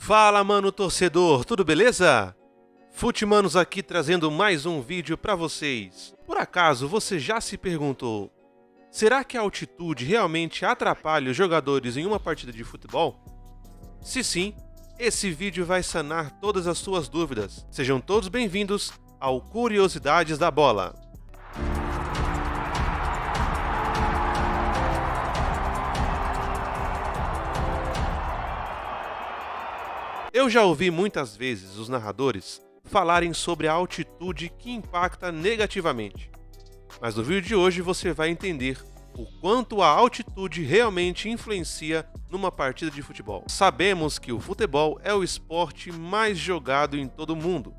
Fala, mano torcedor, tudo beleza? Futimanos aqui trazendo mais um vídeo pra vocês. Por acaso você já se perguntou, será que a altitude realmente atrapalha os jogadores em uma partida de futebol? Se sim, esse vídeo vai sanar todas as suas dúvidas. Sejam todos bem-vindos ao Curiosidades da Bola. Eu já ouvi muitas vezes os narradores falarem sobre a altitude que impacta negativamente. Mas no vídeo de hoje você vai entender o quanto a altitude realmente influencia numa partida de futebol. Sabemos que o futebol é o esporte mais jogado em todo o mundo,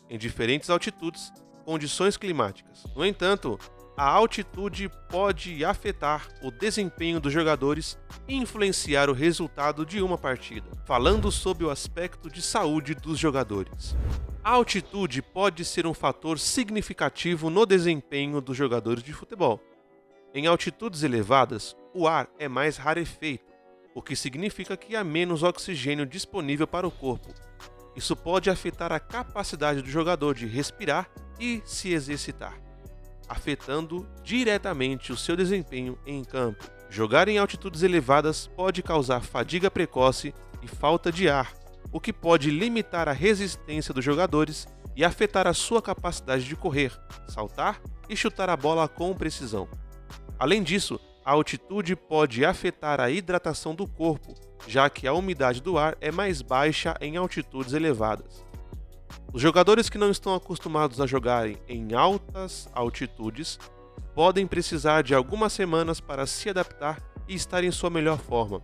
em diferentes altitudes, condições climáticas. No entanto, a altitude pode afetar o desempenho dos jogadores e influenciar o resultado de uma partida. Falando sobre o aspecto de saúde dos jogadores. A altitude pode ser um fator significativo no desempenho dos jogadores de futebol. Em altitudes elevadas, o ar é mais rarefeito, o que significa que há menos oxigênio disponível para o corpo. Isso pode afetar a capacidade do jogador de respirar e se exercitar, afetando diretamente o seu desempenho em campo. Jogar em altitudes elevadas pode causar fadiga precoce e falta de ar, o que pode limitar a resistência dos jogadores e afetar a sua capacidade de correr, saltar e chutar a bola com precisão. Além disso, a altitude pode afetar a hidratação do corpo, já que a umidade do ar é mais baixa em altitudes elevadas. Os jogadores que não estão acostumados a jogarem em altas altitudes podem precisar de algumas semanas para se adaptar e estar em sua melhor forma.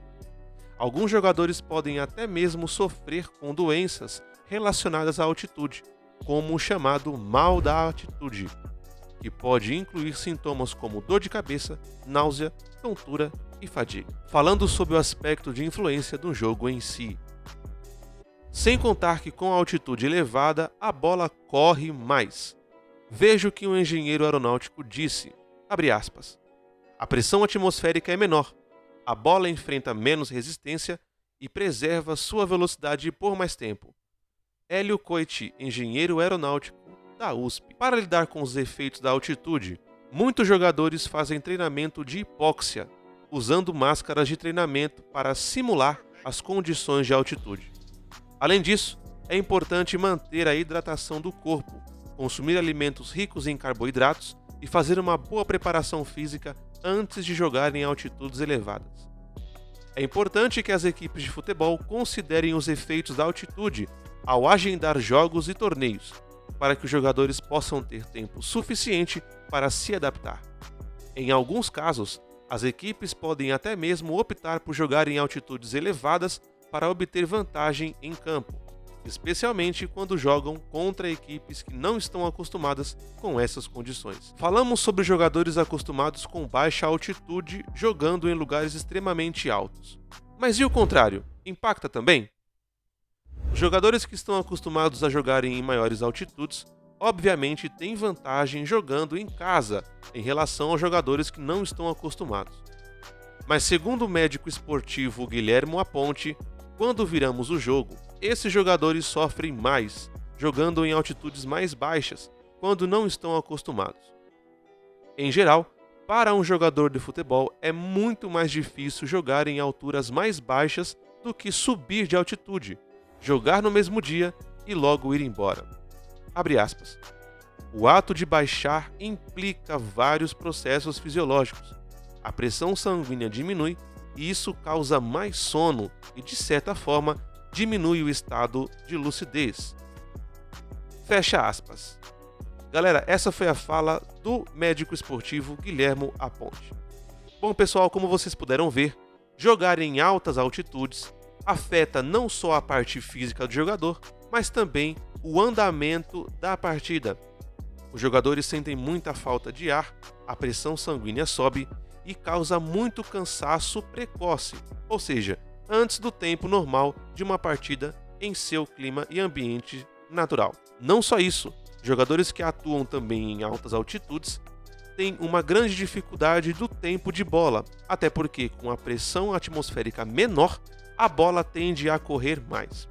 Alguns jogadores podem até mesmo sofrer com doenças relacionadas à altitude, como o chamado mal da altitude, que pode incluir sintomas como dor de cabeça, náusea, tontura e fadiga. Falando sobre o aspecto de influência do jogo em si. Sem contar que com a altitude elevada, a bola corre mais. Veja o que um engenheiro aeronáutico disse, abre aspas, a pressão atmosférica é menor, a bola enfrenta menos resistência e preserva sua velocidade por mais tempo. Hélio Coiti, engenheiro aeronáutico da USP. Para lidar com os efeitos da altitude, muitos jogadores fazem treinamento de hipóxia, usando máscaras de treinamento para simular as condições de altitude. Além disso, é importante manter a hidratação do corpo, consumir alimentos ricos em carboidratos e fazer uma boa preparação física antes de jogar em altitudes elevadas. É importante que as equipes de futebol considerem os efeitos da altitude ao agendar jogos e torneios, para que os jogadores possam ter tempo suficiente para se adaptar. Em alguns casos, as equipes podem até mesmo optar por jogar em altitudes elevadas para obter vantagem em campo, especialmente quando jogam contra equipes que não estão acostumadas com essas condições. Falamos sobre jogadores acostumados com baixa altitude jogando em lugares extremamente altos. Mas e o contrário? Impacta também? Os jogadores que estão acostumados a jogarem em maiores altitudes, obviamente têm vantagem jogando em casa em relação aos jogadores que não estão acostumados. Mas segundo o médico esportivo Guilhermo Aponte, quando viramos o jogo, esses jogadores sofrem mais, jogando em altitudes mais baixas, quando não estão acostumados. Em geral, para um jogador de futebol é muito mais difícil jogar em alturas mais baixas do que subir de altitude, jogar no mesmo dia e logo ir embora. Abre aspas. O ato de baixar implica vários processos fisiológicos. A pressão sanguínea diminui e isso causa mais sono e, de certa forma, diminui o estado de lucidez. Fecha aspas. Galera, essa foi a fala do médico esportivo Guilhermo Aponte. Bom, pessoal, como vocês puderam ver, jogar em altas altitudes afeta não só a parte física do jogador, mas também o andamento da partida. Os jogadores sentem muita falta de ar, a pressão sanguínea sobe e causa muito cansaço precoce, ou seja, antes do tempo normal de uma partida em seu clima e ambiente natural. Não só isso, jogadores que atuam também em altas altitudes têm uma grande dificuldade do tempo de bola, até porque com a pressão atmosférica menor, a bola tende a correr mais.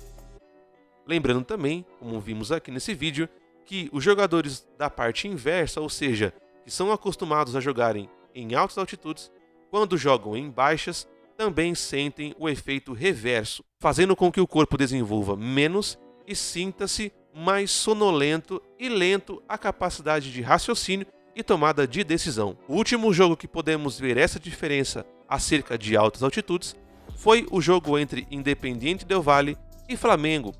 Lembrando também, como vimos aqui nesse vídeo, que os jogadores da parte inversa, ou seja, que são acostumados a jogarem em altas altitudes, quando jogam em baixas, também sentem o efeito reverso, fazendo com que o corpo desenvolva menos e sinta-se mais sonolento e lento a capacidade de raciocínio e tomada de decisão. O último jogo que podemos ver essa diferença acerca de altas altitudes foi o jogo entre Independiente del Valle e Flamengo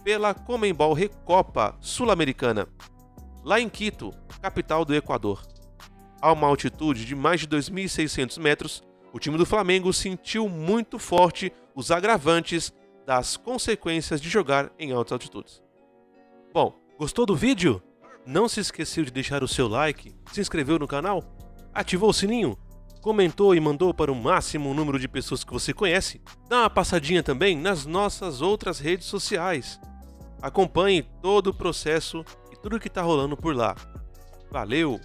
pela Conmebol Recopa Sul-Americana, lá em Quito, capital do Equador. A uma altitude de mais de 2.600 metros, o time do Flamengo sentiu muito forte os agravantes das consequências de jogar em altas altitudes. Bom, gostou do vídeo? Não se esqueceu de deixar o seu like, se inscreveu no canal, ativou o sininho, comentou e mandou para o máximo número de pessoas que você conhece? Dá uma passadinha também nas nossas outras redes sociais. Acompanhe todo o processo e tudo que está rolando por lá. Valeu!